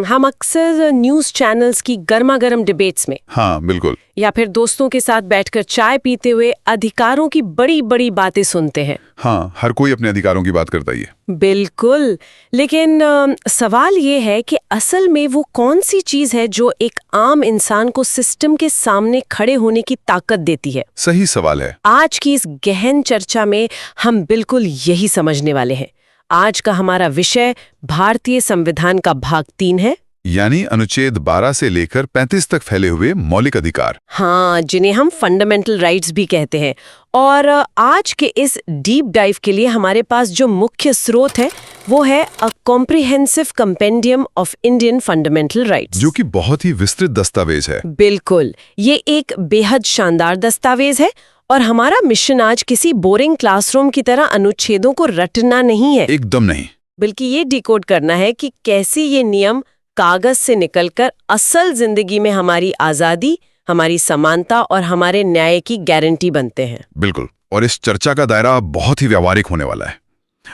हम अक्सर news channels की गर्मा-गर्म डिबेट्स में हाँ बिल्कुल। या फिर दोस्तों के साथ बैठकर चाय पीते हुए अधिकारों की बड़ी बड़ी बातें सुनते हैं। हाँ, हर कोई अपने अधिकारों की बात करता ही है। बिल्कुल, लेकिन सवाल ये है कि असल में वो कौन सी चीज़ है जो एक आम इंसान को सिस्टम के सामने खड़े होने की ताकत देती है। सही सवाल है। आज की इस गहन चर्चा में हम बिल्कुल यही समझने वाले हैं। आज का हमारा विषय भारतीय संविधान का भाग 3 है, यानी अनुच्छेद 12 से लेकर 35 तक फैले हुए मौलिक अधिकार। हाँ, जिन्हें हम फंडामेंटल राइट्स भी कहते हैं। और आज के इस डीप डाइव के लिए हमारे पास जो मुख्य स्रोत है वो है a comprehensive compendium of Indian fundamental rights, जो कि बहुत ही विस्तृत दस्तावेज है। बिल्कुल, ये एक बेहद शानदार दस्तावेज है और हमारा मिशन आज किसी बोरिंग क्लासरूम की तरह अनुच्छेदों को रटना नहीं है, एकदम नहीं, बल्कि ये डिकोड करना है कि कैसे ये नियम कागज से निकलकर असल जिंदगी में हमारी आजादी, हमारी समानता और हमारे न्याय की गारंटी बनते हैं। बिल्कुल। और इस चर्चा का दायरा बहुत ही व्यावहारिक होने वाला है।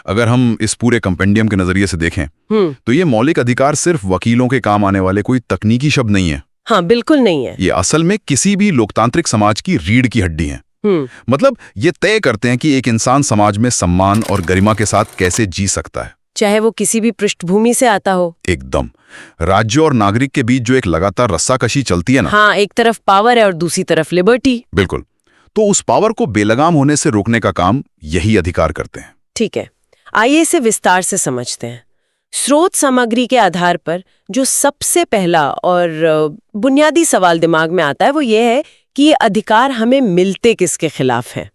अगर हम इस पूरे कंपेंडियम के नजरिए से देखें तो ये मौलिक अधिकार सिर्फ वकीलों के काम आने वाले कोई तकनीकी शब्द नहीं है। हाँ, बिल्कुल नहीं है। ये असल में किसी भी लोकतांत्रिक समाज की रीढ़ की हड्डी है। मतलब ये तय करते हैं कि एक इंसान समाज में सम्मान और गरिमा के साथ कैसे जी सकता है, चाहे वो किसी भी पृष्ठभूमि से आता हो। एकदम। राज्य और नागरिक के बीच जो एक लगातार रस्साकशी चलती है ना, हाँ, एक तरफ पावर है और दूसरी तरफ लिबर्टी। बिल्कुल। तो उस पावर को बेलगाम होने से रोकने का काम यही अधिकार करते हैं। ठीक है, आइए इसे विस्तार से समझते हैं। स्रोत सामग्री के आधार पर जो सबसे पहला और बुनियादी सवाल दिमाग में आता है वो ये है कि ये अधिकार हमें मिलते किसके खिलाफ हैं।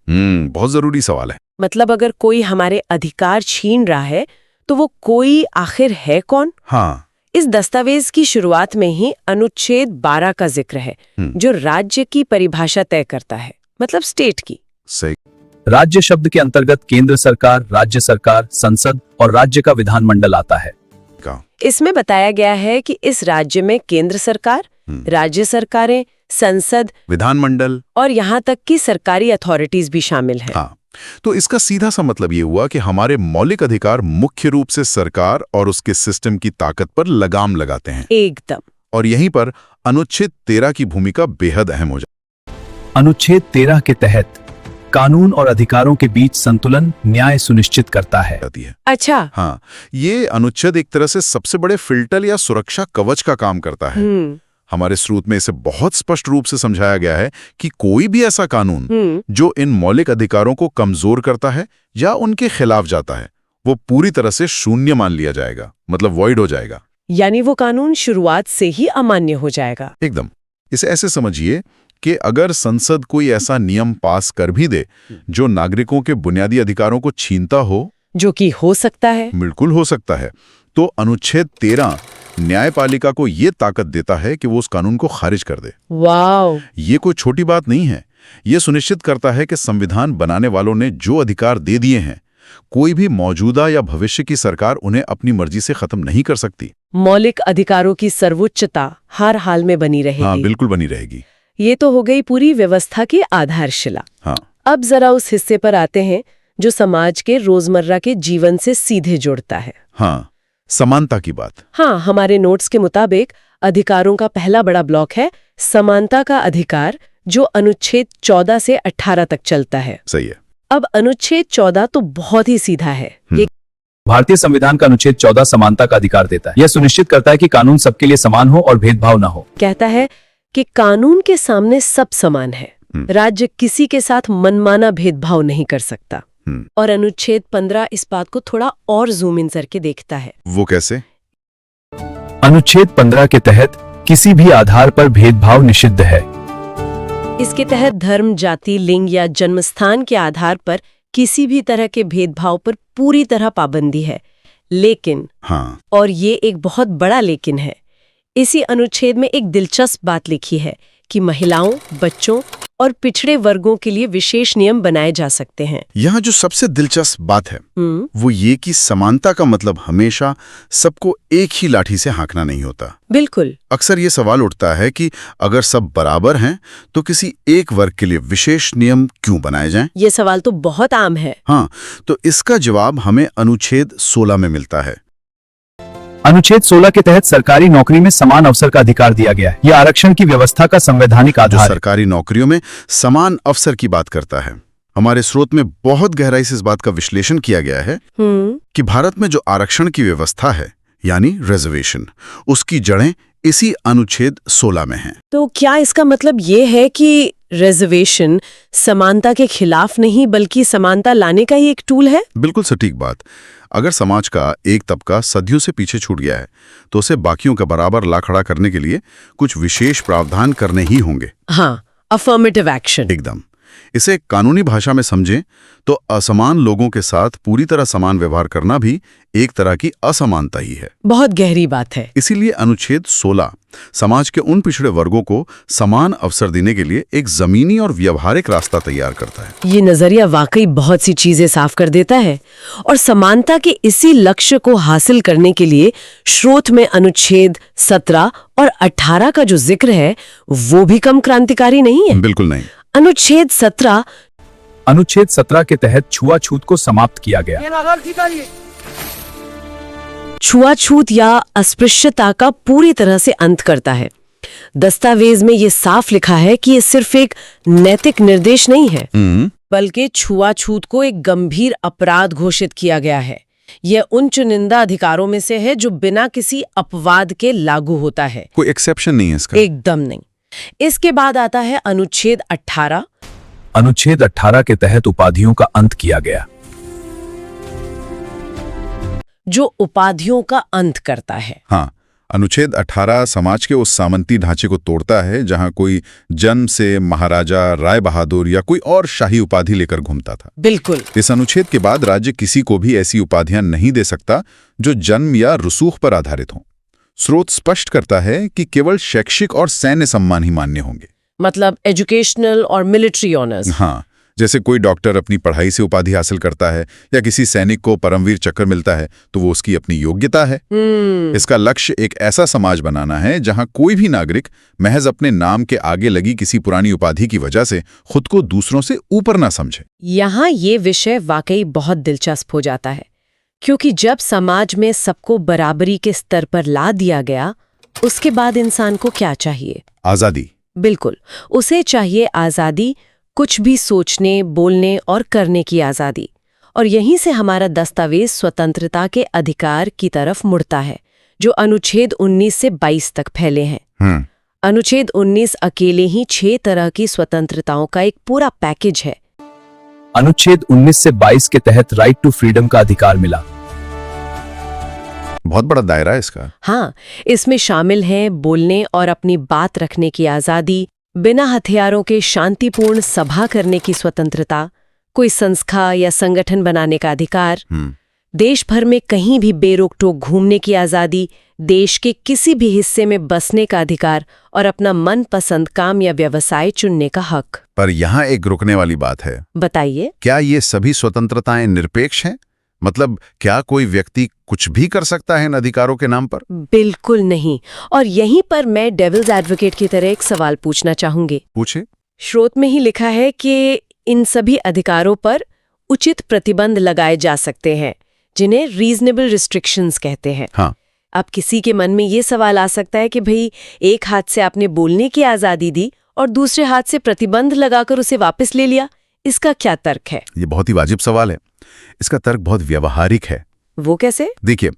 बहुत जरूरी सवाल है। मतलब अगर कोई हमारे अधिकार छीन रहा है तो वो कोई आखिर है कौन? हाँ, इस दस्तावेज की शुरुआत में ही अनुच्छेद 12 का जिक्र है, जो राज्य की परिभाषा तय करता है, मतलब स्टेट की। सही। राज्य शब्द के अंतर्गत केंद्र सरकार, राज्य सरकार, संसद और राज्य का विधानमंडल आता है। इसमें बताया गया है कि इस राज्य में केंद्र सरकार, राज्य सरकारें, संसद, विधानमंडल और यहाँ तक कि सरकारी अथॉरिटीज भी शामिल है। हाँ, तो इसका सीधा सा मतलब ये हुआ कि हमारे मौलिक अधिकार मुख्य रूप से सरकार और उसके सिस्टम की ताकत पर लगाम लगाते हैं। एकदम। और यहीं पर अनुच्छेद 13 की भूमिका बेहद अहम हो जाती है। अनुच्छेद 13 के तहत कानून और अधिकारों के बीच संतुलन न्याय सुनिश्चित करता है। अच्छा। हाँ, ये अनुच्छेद एक तरह से सबसे बड़े फिल्टर या सुरक्षा कवच का काम करता है। हमारे स्रोत में इसे बहुत स्पष्ट रूप से समझाया गया है कि कोई भी ऐसा कानून जो इन मौलिक अधिकारों को कमजोर करता है या उनके खिलाफ जाता है, वो पूरी तरह से शून्य मान लिया जाएगा, मतलब वॉइड हो जाएगा। यानी वो कानून शुरुआत से ही अमान्य हो जाएगा। एकदम। इसे ऐसे समझिए कि अगर संसद कोई ऐसा नियम पास कर भी दे जो नागरिकों के बुनियादी अधिकारों को छीनता हो, जो कि हो सकता है, बिल्कुल हो सकता है, तो अनुच्छेद 13 न्यायपालिका को ये ताकत देता है कि वो उस कानून को खारिज कर दे। वाव! ये कोई छोटी बात नहीं है। ये सुनिश्चित करता है कि संविधान बनाने वालों ने जो अधिकार दे दिए हैं, कोई भी मौजूदा या भविष्य की सरकार उन्हें अपनी मर्जी से खत्म नहीं कर सकती। मौलिक अधिकारों की सर्वोच्चता हर हाल में बनी रहेगी। हाँ, बिल्कुल बनी रहेगी। ये तो हो गई पूरी व्यवस्था की आधारशिला। हाँ। अब जरा उस हिस्से पर आते हैं जो समाज के रोजमर्रा के जीवन से सीधे जुड़ता है। हाँ, समानता की बात। हाँ, हमारे नोट्स के मुताबिक अधिकारों का पहला बड़ा ब्लॉक है समानता का अधिकार, जो अनुच्छेद 14 से 18 तक चलता है। सही है। अब अनुच्छेद 14 तो बहुत ही सीधा है। ये भारतीय संविधान का अनुच्छेद 14 समानता का अधिकार देता है। यह सुनिश्चित करता है कि कानून सबके लिए समान हो और भेदभाव न हो। कहता है कि कानून के सामने सब समान है, राज्य किसी के साथ मनमाना भेदभाव नहीं कर सकता। और अनुच्छेद 15 इस बात को थोड़ा और जूम इन करके देखता है। वो कैसे? अनुच्छेद 15 के तहत किसी भी आधार पर भेदभाव निषिद्ध है। इसके तहत धर्म, जाति, लिंग या जन्मस्थान के आधार पर किसी भी तरह के भेदभाव पर पूरी तरह पाबंदी है। लेकिन, हाँ, और ये एक बहुत बड़ा लेकिन है, इसी अनुच्छेद में एक दिलचस्प बात लिखी है कि महिलाओं, बच्चों और पिछड़े वर्गों के लिए विशेष नियम बनाए जा सकते हैं। यहाँ जो सबसे दिलचस्प बात है वो ये कि समानता का मतलब हमेशा सबको एक ही लाठी से हाँकना नहीं होता। बिल्कुल। अक्सर ये सवाल उठता है कि अगर सब बराबर हैं तो किसी एक वर्ग के लिए विशेष नियम क्यों बनाए जाएं? ये सवाल तो बहुत आम है। हाँ, तो इसका जवाब हमें अनुच्छेद 16 में मिलता है। अनुच्छेद 16 के तहत सरकारी नौकरी में समान अवसर का अधिकार दिया गया है। यह आरक्षण की व्यवस्था का संवैधानिक जो आधार है। सरकारी नौकरियों में समान अवसर की बात करता है। हमारे स्रोत में बहुत गहराई से इस बात का विश्लेषण किया गया है कि भारत में जो आरक्षण की व्यवस्था है यानी रिजर्वेशन, उसकी जड़ें इसी अनुच्छेद 16 में हैं। तो क्या इसका मतलब ये है कि रिजर्वेशन समानता के खिलाफ नहीं बल्कि समानता लाने का ही एक टूल है? बिल्कुल सटीक बात। अगर समाज का एक तबका सदियों से पीछे छूट गया है तो उसे बाकियों का बराबर ला खड़ा करने के लिए कुछ विशेष प्रावधान करने ही होंगे। हाँ, अफर्मेटिव एक्शन। एकदम। इसे कानूनी भाषा में समझें तो असमान लोगों के साथ पूरी तरह समान व्यवहार करना भी एक तरह की असमानता ही है। बहुत गहरी बात है। इसीलिए अनुच्छेद 16 समाज के उन पिछड़े वर्गों को समान अवसर देने के लिए एक जमीनी और व्यवहारिक रास्ता तैयार करता है। ये नजरिया वाकई बहुत सी चीजें साफ कर देता है और समानता के इसी लक्ष्य को हासिल करने के लिए स्रोत में अनुच्छेद 17 और 18 का जो जिक्र है वो भी कम क्रांतिकारी नहीं है। बिल्कुल नहीं। अनुच्छेद 17 के तहत छुआछूत को समाप्त किया गया। छुआछूत या अस्पृश्यता का पूरी तरह से अंत करता है। दस्तावेज में ये साफ लिखा है कि ये सिर्फ एक नैतिक निर्देश नहीं है बल्कि छुआछूत को एक गंभीर अपराध घोषित किया गया है। यह उन चुनिंदा अधिकारों में से है जो बिना किसी अपवाद के लागू होता है। कोई एक्सेप्शन नहीं है इसका। एकदम नहीं। इसके बाद आता है अनुच्छेद 18। अनुच्छेद 18 के तहत उपाधियों का अंत किया गया, जो उपाधियों का अंत करता है। हाँ, अनुच्छेद 18 समाज के उस सामंती ढांचे को तोड़ता है जहां कोई जन्म से महाराजा, राय बहादुर या कोई और शाही उपाधि लेकर घूमता था। बिल्कुल। इस अनुच्छेद के बाद राज्य किसी को भी ऐसी उपाधियां नहीं दे सकता जो जन्म या रसूख पर आधारित हों। स्रोत स्पष्ट करता है कि केवल शैक्षिक और सैन्य सम्मान ही मान्य होंगे। मतलब एजुकेशनल और मिलिट्री ऑनर्स। हाँ, जैसे कोई डॉक्टर अपनी पढ़ाई से उपाधि हासिल करता है या किसी सैनिक को परमवीर चक्र मिलता है तो वो उसकी अपनी योग्यता है। इसका लक्ष्य एक ऐसा समाज बनाना है जहां कोई भी नागरिक महज अपने नाम के आगे लगी किसी पुरानी उपाधि की वजह से खुद को दूसरों से ऊपर ना समझे। यहाँ ये विषय वाकई बहुत दिलचस्प हो जाता है क्योंकि जब समाज में सबको बराबरी के स्तर पर ला दिया गया उसके बाद इंसान को क्या चाहिए? आजादी। बिल्कुल, उसे चाहिए आजादी, कुछ भी सोचने, बोलने और करने की आजादी। और यहीं से हमारा दस्तावेज स्वतंत्रता के अधिकार की तरफ मुड़ता है जो अनुच्छेद 19 से 22 तक फैले हैं। अनुच्छेद 19 अकेले ही 6 तरह की स्वतंत्रताओं का एक पूरा पैकेज है। अनुच्छेद 19 से 22 के तहत राइट टू फ्रीडम का अधिकार मिला। बहुत बड़ा दायरा है इसका। हाँ, इसमें शामिल हैं बोलने और अपनी बात रखने की आजादी, बिना हथियारों के शांतिपूर्ण सभा करने की स्वतंत्रता, कोई संस्था या संगठन बनाने का अधिकार, देश भर में कहीं भी बेरोक-टोक घूमने की आजादी, देश के किसी भी हिस्से में बसने का अधिकार और अपना मनपसंद काम या व्यवसाय चुनने का हक। पर यहाँ एक रुकने वाली बात है। बताइए। क्या ये सभी स्वतंत्रताएं निरपेक्ष हैं? मतलब क्या कोई व्यक्ति कुछ भी कर सकता है इन अधिकारों के नाम पर? बिल्कुल नहीं। और यहीं पर मैं डेविल्स एडवोकेट की तरह एक सवाल पूछना चाहूंगी। पूछे। स्रोत में ही लिखा है कि इन सभी अधिकारों पर उचित प्रतिबंध लगाए जा सकते हैं जिन्हें रीजनेबल रिस्ट्रिक्शंस कहते हैं। हाँ। अब किसी के मन में ये सवाल आ सकता है कि भाई एक हाथ से आपने बोलने की आजादी दी और दूसरे हाथ से प्रतिबंध लगाकर उसे वापस ले लिया, इसका क्या तर्क है? ये बहुत ही वाजिब सवाल है। इसका तर्क बहुत व्यावहारिक है। वो कैसे? देखिए,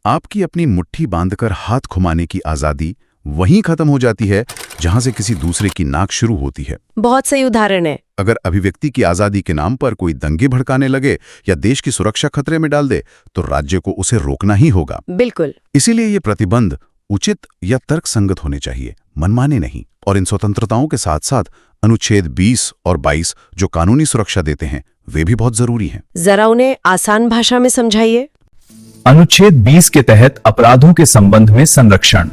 आपकी अपनी मुट्ठी बांधकर हाथ घुमाने की आजादी वहीं खत्म हो जाती है जहां से किसी दूसरे की नाक शुरू होती है। बहुत सही उदाहरण है। अगर अभिव्यक्ति की आजादी के नाम पर कोई दंगे भड़काने लगे या देश की सुरक्षा खतरे में डाल दे तो राज्य को उसे रोकना ही होगा। बिल्कुल। इसीलिए ये प्रतिबंध उचित या तर्कसंगत होने चाहिए, मनमाने नहीं। और इन स्वतंत्रताओं के साथ साथ अनुच्छेद 20 और 22 जो कानूनी सुरक्षा देते हैं वे भी बहुत जरूरी हैं। जरा उन्हें आसान भाषा में समझाइए। अनुच्छेद 20 के तहत अपराधों के संबंध में संरक्षण।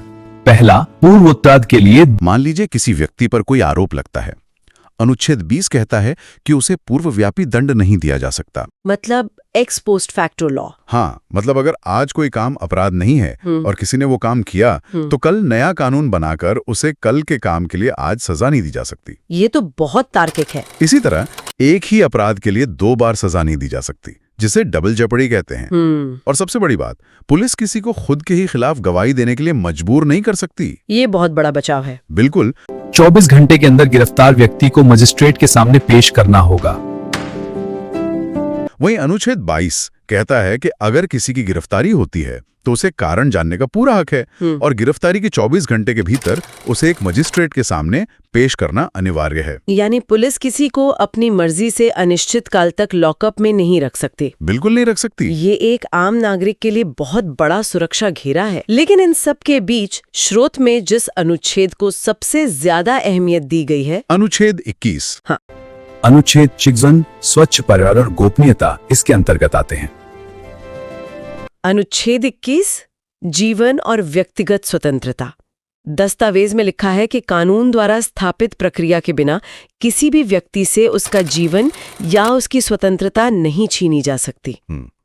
पहला, पूर्व उत्तराध के लिए। मान लीजिए किसी व्यक्ति पर कोई आरोप लगता है। अनुच्छेद 20 कहता है कि उसे पूर्वव्यापी दंड नहीं दिया जा सकता। मतलब एक्स पोस्ट फैक्टो लॉ। हाँ, मतलब अगर आज कोई काम अपराध नहीं है और किसी ने वो काम किया तो कल नया कानून बनाकर उसे कल के काम के लिए आज सजा नहीं दी जा सकती। ये तो बहुत तार्किक है। इसी तरह एक ही अपराध के लिए 2 बार सजा नहीं दी जा सकती। जिसे डबल जेपड़ी कहते हैं। और सबसे बड़ी बात, पुलिस किसी को खुद के ही खिलाफ गवाही देने के लिए मजबूर नहीं कर सकती। ये बहुत बड़ा बचाव है। बिल्कुल। 24 घंटे के अंदर गिरफ्तार व्यक्ति को मजिस्ट्रेट के सामने पेश करना होगा। वहीं अनुच्छेद 22 कहता है कि अगर किसी की गिरफ्तारी होती है तो उसे कारण जानने का पूरा हक है और गिरफ्तारी के 24 घंटे के भीतर उसे एक मजिस्ट्रेट के सामने पेश करना अनिवार्य है। यानी पुलिस किसी को अपनी मर्जी से अनिश्चित काल तक लॉकअप में नहीं रख सकती। बिल्कुल नहीं रख सकती। ये एक आम नागरिक के लिए बहुत बड़ा सुरक्षा घेरा है। लेकिन इन सब के बीच स्रोत में जिस अनुच्छेद को सबसे ज्यादा अहमियत दी गई है, अनुच्छेद 21। हाँ, अनुच्छेद 56 स्वच्छ पर्यावरण और गोपनीयता इसके अंतर्गत आते हैं। अनुच्छेद 21 जीवन और व्यक्तिगत स्वतंत्रता। दस्तावेज में लिखा है कि कानून द्वारा स्थापित प्रक्रिया के बिना किसी भी व्यक्ति से उसका जीवन या उसकी स्वतंत्रता नहीं छीनी जा सकती।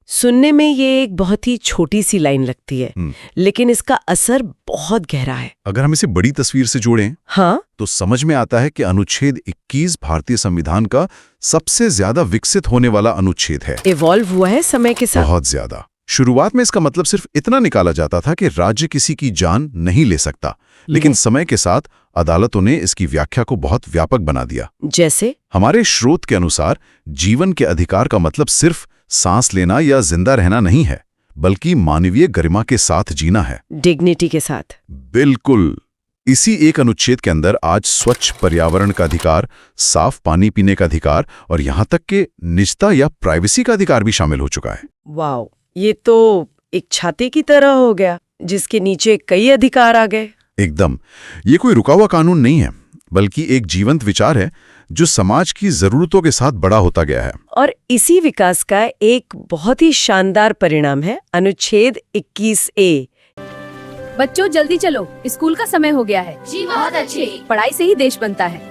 सुनने में ये एक बहुत ही छोटी सी लाइन लगती है, लेकिन इसका असर बहुत गहरा है। अगर हम इसे बड़ी तस्वीर से जोड़ें, हाँ, तो समझ में आता है कि अनुच्छेद 21 भारतीय संविधान का सबसे ज्यादा विकसित होने वाला अनुच्छेद है। इवॉल्व हुआ है समय के साथ। बहुत ज्यादा। शुरुआत में इसका मतलब सिर्फ इतना निकाला जाता था कि राज्य किसी की जान नहीं ले सकता, लेकिन समय के साथ अदालतों ने इसकी व्याख्या को बहुत व्यापक बना दिया। जैसे हमारे स्रोत के अनुसार जीवन के अधिकार का मतलब सिर्फ सांस लेना या जिंदा रहना नहीं है, बल्कि मानवीय गरिमा के साथ जीना है, डिग्निटी के साथ। बिल्कुल। इसी एक अनुच्छेद के अंदर आज स्वच्छ पर्यावरण का अधिकार, साफ पानी पीने का अधिकार और यहां तक कि निजता या प्राइवेसी का अधिकार भी शामिल हो चुका है। वाओ, ये तो एक छाते की तरह हो गया जिसके नीचे कई अधिकार आ गए। एकदम। ये कोई रुका हुआ कानून नहीं है, बल्कि एक जीवंत विचार है जो समाज की जरूरतों के साथ बड़ा होता गया है। और इसी विकास का एक बहुत ही शानदार परिणाम है अनुच्छेद 21A। बच्चों जल्दी चलो, स्कूल का समय हो गया है। जी बहुत अच्छे। पढ़ाई से ही देश बनता है।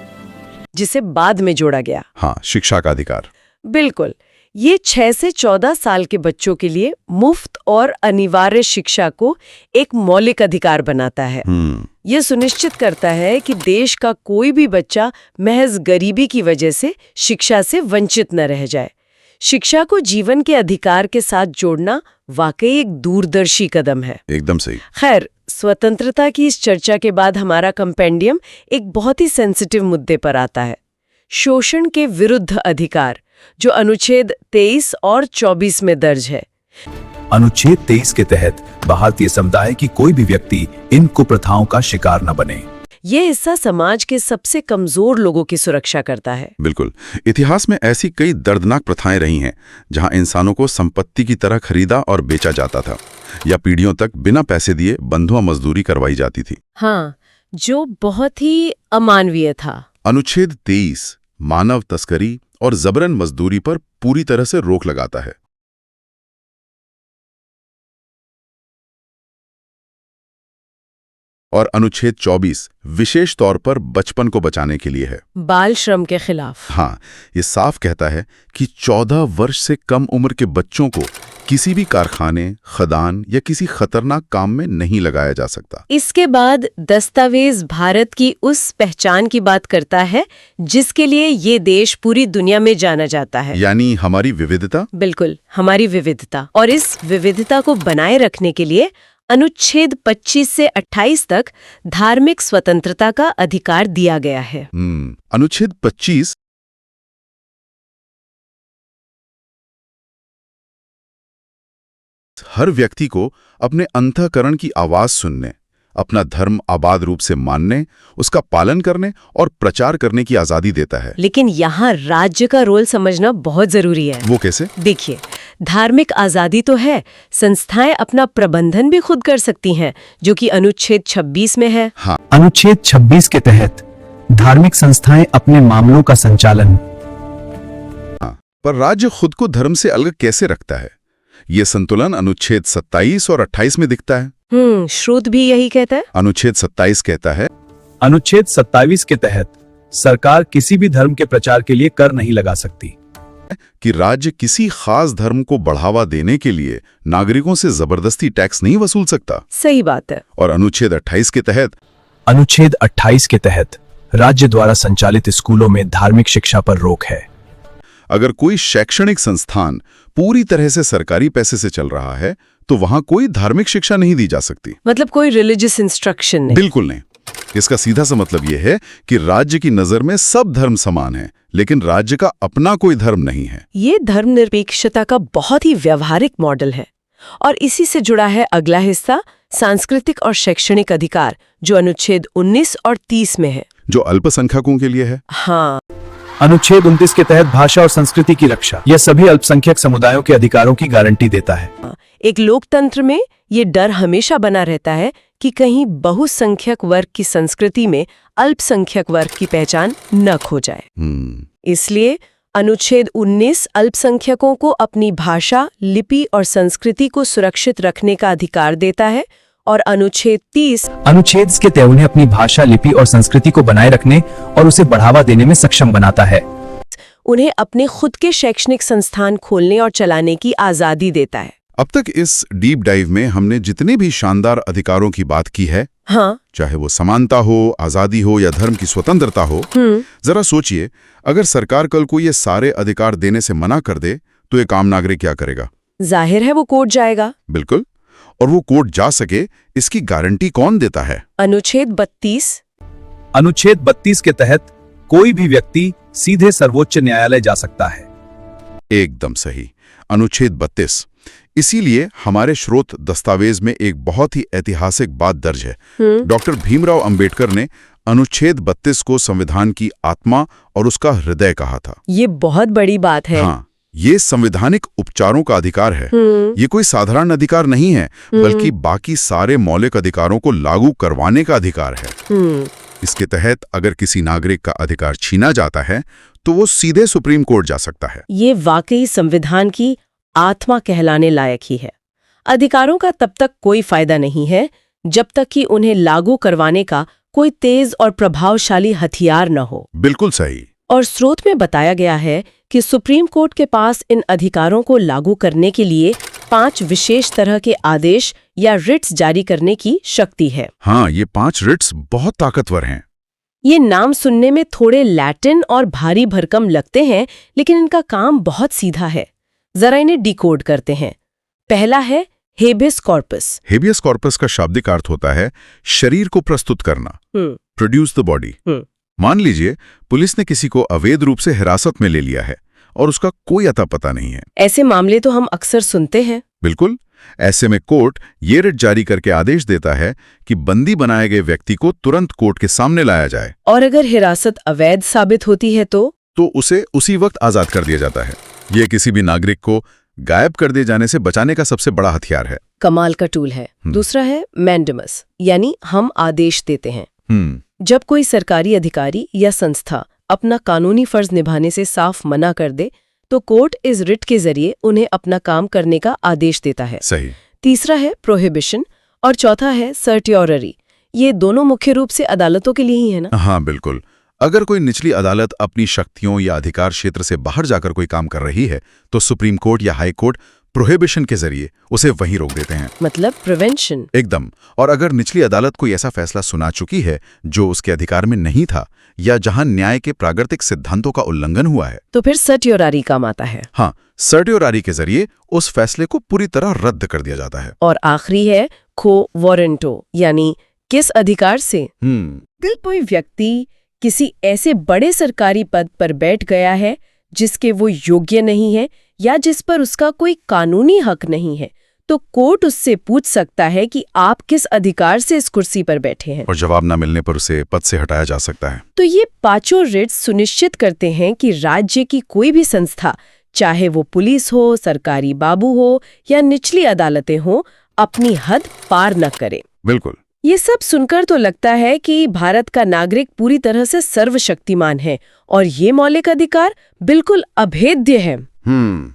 जिसे बाद में जोड़ा गया। हाँ, शिक्षा का अधिकार। बिल्कुल। ये 6 से 14 साल के बच्चों के लिए मुफ्त और अनिवार्य शिक्षा को एक मौलिक अधिकार बनाता है। यह सुनिश्चित करता है कि देश का कोई भी बच्चा महज गरीबी की वजह से शिक्षा से वंचित न रह जाए। शिक्षा को जीवन के अधिकार के साथ जोड़ना वाकई एक दूरदर्शी कदम है। एकदम सही। खैर, स्वतंत्रता की इस चर्चा के बाद हमारा कंपेंडियम एक बहुत ही सेंसिटिव मुद्दे पर आता है, शोषण के विरुद्ध अधिकार, जो अनुच्छेद 23 और 24 में दर्ज है। अनुच्छेद 23 के तहत भारतीय समुदाय की कोई भी व्यक्ति इन कुप्रथाओं का शिकार न बने। यह हिस्सा समाज के सबसे कमजोर लोगों की सुरक्षा करता है। बिल्कुल। इतिहास में ऐसी कई दर्दनाक प्रथाएं रही हैं जहां इंसानों को संपत्ति की तरह खरीदा और बेचा जाता था, या पीढ़ियों तक बिना पैसे दिए बंधुआ मजदूरी करवाई जाती थी। हाँ, जो बहुत ही अमानवीय था। अनुच्छेद 23 मानव तस्करी और जबरन मजदूरी पर पूरी तरह से रोक लगाता है। और अनुच्छेद 24 विशेष तौर पर बचपन को बचाने के लिए है, बाल श्रम के खिलाफ। हाँ, ये साफ कहता है कि 14 वर्ष से कम उम्र के बच्चों को किसी भी कारखाने, खदान या किसी खतरनाक काम में नहीं लगाया जा सकता। इसके बाद दस्तावेज भारत की उस पहचान की बात करता है जिसके लिए ये देश पूरी दुनिया में जाना जाता है, यानी हमारी विविधता। बिल्कुल, हमारी विविधता। और इस विविधता को बनाए रखने के लिए अनुच्छेद 25 से 28 तक धार्मिक स्वतंत्रता का अधिकार दिया गया है। अनुच्छेद 25 हर व्यक्ति को अपने अंतःकरण की आवाज सुनने, अपना धर्म आबाद रूप से मानने, उसका पालन करने और प्रचार करने की आजादी देता है। लेकिन यहाँ राज्य का रोल समझना बहुत जरूरी है। वो कैसे? देखिए, धार्मिक आजादी तो है, संस्थाएं अपना प्रबंधन भी खुद कर सकती हैं, जो कि अनुच्छेद 26 में है। हाँ। अनुच्छेद 26 के तहत धार्मिक संस्थाएं अपने मामलों का संचालन। हाँ, पर राज्य खुद को धर्म से अलग कैसे रखता है? ये संतुलन अनुच्छेद 27 और 28 में दिखता है। स्रोत भी यही कहता है। अनुच्छेद 27 कहता है, अनुच्छेद 27 के तहत सरकार किसी भी धर्म के प्रचार के लिए कर नहीं लगा सकती, कि राज्य किसी खास धर्म को बढ़ावा देने के लिए नागरिकों से जबरदस्ती टैक्स नहीं वसूल सकता। सही बात है। और अनुच्छेद 28 के तहत, अनुच्छेद 28 के तहत राज्य द्वारा संचालित स्कूलों में धार्मिक शिक्षा पर रोक है। अगर कोई शैक्षणिक संस्थान पूरी तरह से सरकारी पैसे से चल रहा है तो वहां कोई धार्मिक शिक्षा नहीं दी जा सकती। मतलब कोई रिलीजियस इंस्ट्रक्शन नहीं? बिल्कुल नहीं। इसका सीधा सा मतलब यह है कि राज्य की नजर में सब धर्म समान है, लेकिन राज्य का अपना कोई धर्म नहीं है। ये धर्मनिरपेक्षता का बहुत ही व्यवहारिक मॉडल है। और इसी से जुड़ा है अगला हिस्सा, सांस्कृतिक और शैक्षणिक अधिकार, जो अनुच्छेद 19 और 30 में है, जो अल्पसंख्यकों के लिए है। हाँ, अनुच्छेद 29 के तहत भाषा और संस्कृति की रक्षा, यह सभी अल्पसंख्यक समुदायों के अधिकारों की गारंटी देता है। एक लोकतंत्र में ये डर हमेशा बना रहता है कि कहीं बहुसंख्यक वर्ग की संस्कृति में अल्पसंख्यक वर्ग की पहचान न खो जाए। इसलिए अनुच्छेद 19 अल्पसंख्यकों को अपनी भाषा, लिपि और संस्कृति को सुरक्षित रखने का अधिकार देता है, और अनुच्छेद 30 अनुच्छेद के तहत उन्हें अपनी भाषा, लिपि और संस्कृति को बनाए रखने और उसे बढ़ावा देने में सक्षम बनाता है। उन्हें अपने खुद के शैक्षणिक संस्थान खोलने और चलाने की आजादी देता है। अब तक इस डीप डाइव में हमने जितने भी शानदार अधिकारों की बात की है, हाँ, चाहे वो समानता हो, आजादी हो या धर्म की स्वतंत्रता हो, जरा सोचिए, अगर सरकार कल को ये सारे अधिकार देने से मना कर दे तो एक आम नागरिक क्या करेगा? जाहिर है वो कोर्ट जाएगा। बिल्कुल। और वो कोर्ट जा सके, इसकी गारंटी कौन देता है? अनुच्छेद 32। अनुच्छेद 32 के तहत कोई भी व्यक्ति सीधे सर्वोच्च न्यायालय जा सकता है। एकदम सही, अनुच्छेद 32। इसीलिए हमारे स्रोत दस्तावेज में एक बहुत ही ऐतिहासिक बात दर्ज है। डॉक्टर भीमराव अंबेडकर ने अनुच्छेद 32 को संविधान की आत्मा और उसका हृदय कहा था। ये बहुत बड़ी बात है। हाँ, ये संवैधानिक उपचारों का अधिकार है। ये कोई साधारण अधिकार नहीं है, बल्कि बाकी सारे मौलिक अधिकारों को लागू करवाने का अधिकार है। इसके तहत अगर किसी नागरिक का अधिकार छीना जाता है तो वो सीधे सुप्रीम कोर्ट जा सकता है। ये वाकई संविधान की आत्मा कहलाने लायक ही है। अधिकारों का तब तक कोई फायदा नहीं है जब तक कि उन्हें लागू करवाने का कोई तेज और प्रभावशाली हथियार न हो। बिल्कुल सही। और स्रोत में बताया गया है कि सुप्रीम कोर्ट के पास इन अधिकारों को लागू करने के लिए 5 विशेष तरह के आदेश या रिट्स जारी करने की शक्ति है। हाँ, ये 5 रिट्स बहुत ताकतवर हैं। ये नाम सुनने में थोड़े लैटिन और भारी भरकम लगते हैं, लेकिन इनका काम बहुत सीधा है। जरा इन्हें डिकोड करते हैं। पहला है हेबियस कॉर्पस। हेबियस कॉर्पस का शाब्दिक अर्थ होता है शरीर को प्रस्तुत करना, प्रोड्यूस द बॉडी। मान लीजिए पुलिस ने किसी को अवैध रूप से हिरासत में ले लिया है और उसका कोई अता पता नहीं है। ऐसे मामले तो हम अक्सर सुनते हैं। बिल्कुल। ऐसे में कोर्ट ये रिट जारी करके आदेश देता है कि बंदी बनाए गए व्यक्ति को तुरंत कोर्ट के सामने लाया जाए। और अगर हिरासत अवैध साबित होती है तो उसे उसी वक्त आजाद कर दिया जाता है। ये किसी भी नागरिक को गायब कर दिए जाने से बचाने का सबसे बड़ा हथियार है। कमाल का टूल है। दूसरा है मैंडेमस, यानी हम आदेश देते हैं। जब कोई सरकारी अधिकारी या संस्था अपना कानूनी फर्ज निभाने से साफ मना कर दे तो कोर्ट इस रिट के जरिए उन्हें अपना काम करने का आदेश देता है। सही। तीसरा है प्रोहिबिशन और चौथा है सर्टियोररी। ये दोनों मुख्य रूप से अदालतों के लिए ही है ना? हाँ बिल्कुल। अगर कोई निचली अदालत अपनी शक्तियों या अधिकार क्षेत्र से बाहर जाकर कोई काम कर रही है तो सुप्रीम कोर्ट या हाई कोर्ट प्रोहिबिशन के जरिए उसे वहीं रोक देते हैं। मतलब प्रिवेंशन। एकदम। और अगर निचली अदालत कोई ऐसा फैसला सुना चुकी है जो उसके अधिकार में नहीं था या जहां न्याय के प्राकृतिक सिद्धांतों का उल्लंघन हुआ है तो फिर सर्टियोररी काम आता है। हाँ, सर्टियोररी के जरिए उस फैसले को पूरी तरह रद्द कर दिया जाता है। और आखिरी है खो वारंटो, यानी किस अधिकार से अगर कोई व्यक्ति किसी ऐसे बड़े सरकारी पद पर बैठ गया है जिसके वो योग्य नहीं है या जिस पर उसका कोई कानूनी हक नहीं है तो कोर्ट उससे पूछ सकता है कि आप किस अधिकार से इस कुर्सी पर बैठे हैं, और जवाब न मिलने पर उसे पद से हटाया जा सकता है। तो ये 5 रिट्स सुनिश्चित करते हैं कि राज्य की कोई भी संस्था, चाहे वो पुलिस हो, सरकारी बाबू हो या निचली अदालतें हो, अपनी हद पार न करे। बिल्कुल। ये सब सुनकर तो लगता है कि भारत का नागरिक पूरी तरह से सर्वशक्तिमान है और ये मौलिक अधिकार बिल्कुल अभेद्य है।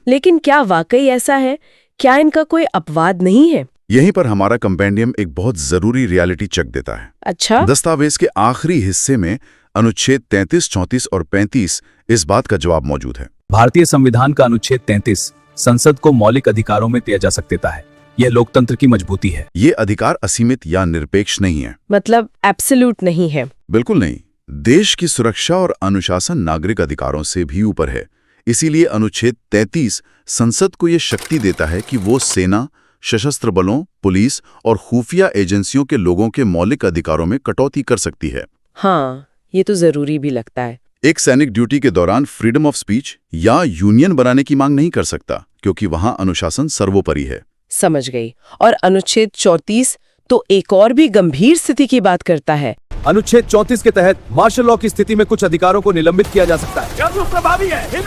लेकिन क्या वाकई ऐसा है? क्या इनका कोई अपवाद नहीं है? यहीं पर हमारा कंपेंडियम एक बहुत जरूरी रियलिटी चेक देता है। अच्छा? दस्तावेज के आखिरी हिस्से में अनुच्छेद 33, 34 और 35 इस बात का जवाब मौजूद है। भारतीय संविधान का अनुच्छेद 33 संसद को मौलिक अधिकारों में तेजासक देता है। यह लोकतंत्र की मजबूती है। ये अधिकार असीमित या निरपेक्ष नहीं है। मतलब एब्सोल्यूट नहीं है? बिल्कुल नहीं। देश की सुरक्षा और अनुशासन नागरिक अधिकारों से भी ऊपर है। इसीलिए अनुच्छेद 33 संसद को ये शक्ति देता है कि वो सेना, सशस्त्र बलों, पुलिस और खुफिया एजेंसियों के लोगों के मौलिक अधिकारों में कटौती कर सकती है। हाँ, ये तो जरूरी भी लगता है। एक सैनिक ड्यूटी के दौरान फ्रीडम ऑफ स्पीच या यूनियन बनाने की मांग नहीं कर सकता, क्योंकि वहां अनुशासन सर्वोपरि है। समझ गई। और अनुच्छेद 34 तो एक और भी गंभीर स्थिति की बात करता है। अनुच्छेद 34 के तहत मार्शल लॉ की स्थिति में कुछ अधिकारों को निलंबित किया जा सकता है। प्रभावी है।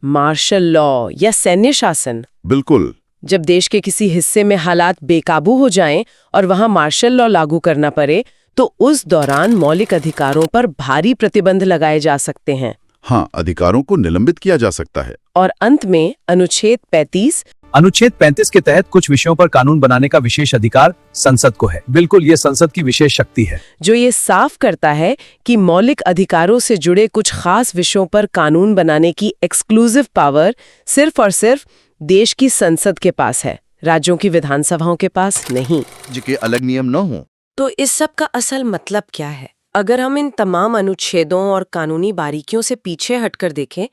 मार्शल लॉ या सैन्य शासन। बिल्कुल। जब देश के किसी हिस्से में हालात बेकाबू हो जाएं और वहां मार्शल लॉ लागू करना पड़े, तो उस दौरान मौलिक अधिकारों पर भारी प्रतिबंध लगाए जा सकते हैं। हाँ, अधिकारों को निलंबित किया जा सकता है। और अंत में अनुच्छेद 35। अनुच्छेद 35 के तहत कुछ विषयों पर कानून बनाने का विशेष अधिकार संसद को है। बिल्कुल, ये संसद की विशेष शक्ति है, जो ये साफ करता है कि मौलिक अधिकारों से जुड़े कुछ खास विषयों पर कानून बनाने की एक्सक्लूसिव पावर सिर्फ और सिर्फ देश की संसद के पास है, राज्यों की विधानसभाओं के पास नहीं। जिनके अलग नियम न हो। तो इस सब का असल मतलब क्या है? अगर हम इन तमाम अनुच्छेदों और कानूनी बारीकियों से पीछे हटकर देखें,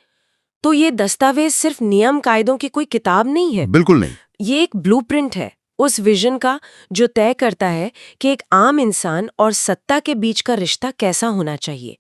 तो ये दस्तावेज सिर्फ नियम कायदों की कोई किताब नहीं है। बिल्कुल नहीं। ये एक ब्लूप्रिंट है उस विजन का जो तय करता है कि एक आम इंसान और सत्ता के बीच का रिश्ता कैसा होना चाहिए।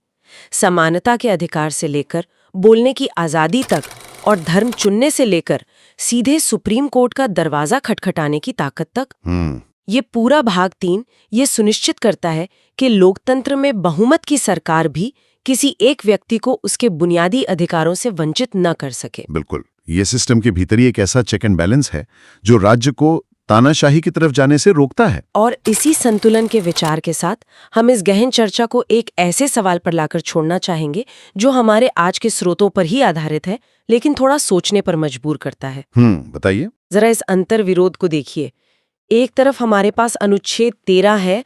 समानता के अधिकार से लेकर बोलने की आज़ादी तक और धर्म चुनने से लेकर सीधे सुप्रीम कोर्ट का दरवाजा खटखटाने की ताकत तक। ये पूरा भाग 3 ये सुनिश्चित करता है कि लोकतंत्र में बहुमत की सरकार भी किसी एक व्यक्ति को उसके बुनियादी अधिकारों से वंचित न कर सके। बिल्कुल, ये सिस्टम के भीतर ही एक ऐसा चेक एंड बैलेंस है जो राज्य को तानाशाही की तरफ जाने से रोकता है। और इसी संतुलन के विचार के साथ हम इस गहन चर्चा को एक ऐसे सवाल पर लाकर छोड़ना चाहेंगे जो हमारे आज के स्रोतों पर ही आधारित है, लेकिन थोड़ा सोचने पर मजबूर करता है। बताइए। जरा इस अंतर विरोध को देखिए। एक तरफ हमारे पास अनुच्छेद 13 है।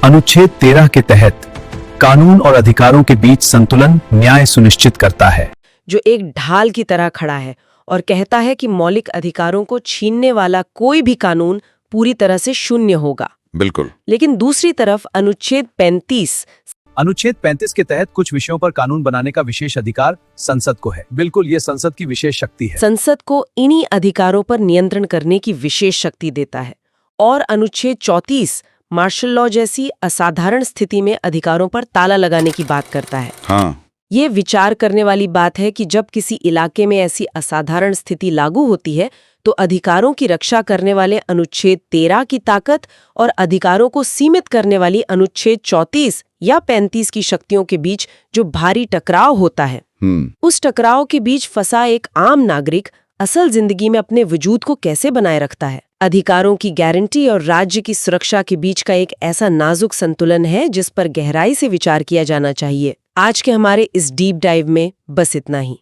अनुच्छेद 13 के तहत कानून और अधिकारों के बीच संतुलन न्याय सुनिश्चित करता है, जो एक ढाल की तरह खड़ा है और कहता है कि मौलिक अधिकारों को छीनने वाला कोई भी कानून पूरी तरह से शून्य होगा। बिल्कुल। लेकिन दूसरी तरफ अनुच्छेद 35 के तहत कुछ विषयों पर कानून बनाने का विशेष अधिकार संसद को है। बिल्कुल, ये संसद की विशेष शक्ति है। संसद को इन्हीं अधिकारों पर नियंत्रण करने की विशेष शक्ति देता है। और अनुच्छेद 34 मार्शल लॉ जैसी असाधारण स्थिति में अधिकारों पर ताला लगाने की बात करता है। हाँ। ये विचार करने वाली बात है कि जब किसी इलाके में ऐसी असाधारण स्थिति लागू होती है, तो अधिकारों की रक्षा करने वाले अनुच्छेद 13 की ताकत और अधिकारों को सीमित करने वाली अनुच्छेद 34 या 35 की शक्तियों के बीच जो भारी टकराव होता है, उस टकराव के बीच फंसा एक आम नागरिक असल जिंदगी में अपने वजूद को कैसे बनाए रखता है। अधिकारों की गारंटी और राज्य की सुरक्षा के बीच का एक ऐसा नाजुक संतुलन है जिस पर गहराई से विचार किया जाना चाहिए। आज के हमारे इस डीप डाइव में बस इतना ही।